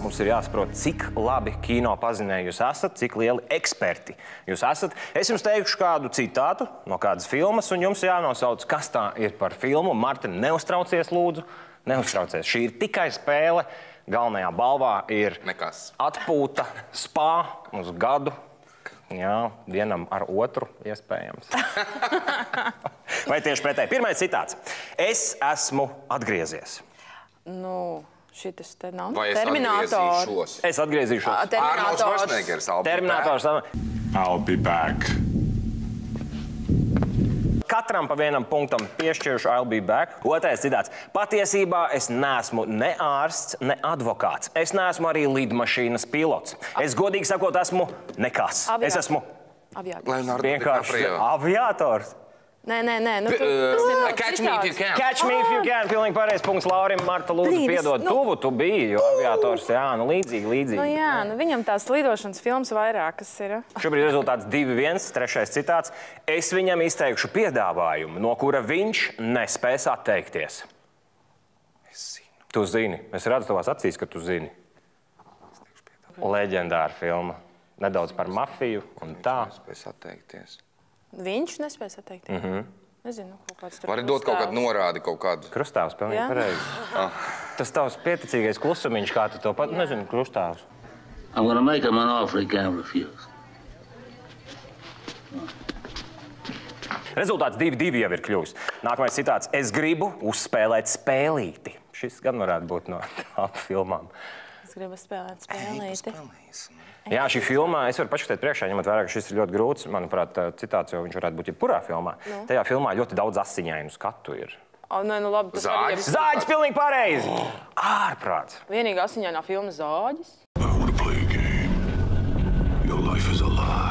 mums ir jāsaprot, cik labi kino pazinēji jūs esat, cik lieli eksperti jūs esat. Es jums teikšu kādu citātu no kādas filmas, un jums jānosauc, kas tā ir par filmu. Marta, neuztraucies, lūdzu. Neuztraucies. Šī ir tikai spēle. Galvenajā balvā ir atpūta, spā uz gadu. Jā, vienam ar otru iespējams. Vai tieši pretēji? Pirmais citāts. Es esmu atgriezies. Nu, šitas te nav. Vai es atgriezīšos? Es atgriezīšos. Arnolds Schwarzeneggers. Terminators. I'll be back. Katram pa vienam punktam piešķiršu I'll be back. Otrais citāts. Patiesībā es neesmu ne ārsts, ne advokāts. Es neesmu arī lidmašīnas pilots. Es godīgi sakot, esmu nekas. Es esmu vienkārši aviators. Nē. Nu, Catch me if you can. Catch me if you can. Pilnīgi pareiz punkts Laurim. Marta, lūdzu, piedod. Tuvu tu biji, jo aviators, jā, nu līdzīgi. Nu jā, nu viņam tās lidošanas filmas vairākas ir. Šobrīd rezultāts 2-1, trešais citāts. Es viņam izteikšu piedāvājumu, no kura viņš nespēs atteikties. Es zinu. Tu zini. Es redzu tavās acīs, ka tu zini. Leģendāra filma. Nedaudz par mafiju un tā. Viņš nespēs atteikties. Viņš nespēs atteikties? Nezinu, kaut kāds tur Vari dot kaut kādu norādi, kaut kādu. Krustāvs, pilnīgi pareizi. Tas tavs pieticīgais klusumiņš, kā tu to pat, nezinu, krustāvs. I'm gonna make him an offer he can't refuse. Rezultāts 2-2 jau ir kļuvis. Nākamais citāts. Es gribu uzspēlēt spēlīti. Šis gan varētu būt no tām filmām. Es gribu spēlēt spēlīti. Jā, šī filmā, es varu paškatēt priekšā, ņemot vērā, ka šis ir ļoti grūts. Manuprāt, citāts jau viņš varētu būt jebkurā filmā. Tajā filmā ļoti daudz asiņainu skatu ir. Nē, nu labi. Zāģis. Zāģis, pilnīgi pareizi! Ārprāts! Vienīgā asiņainā filma Zāģis. I want to play a game. Your life is a lie.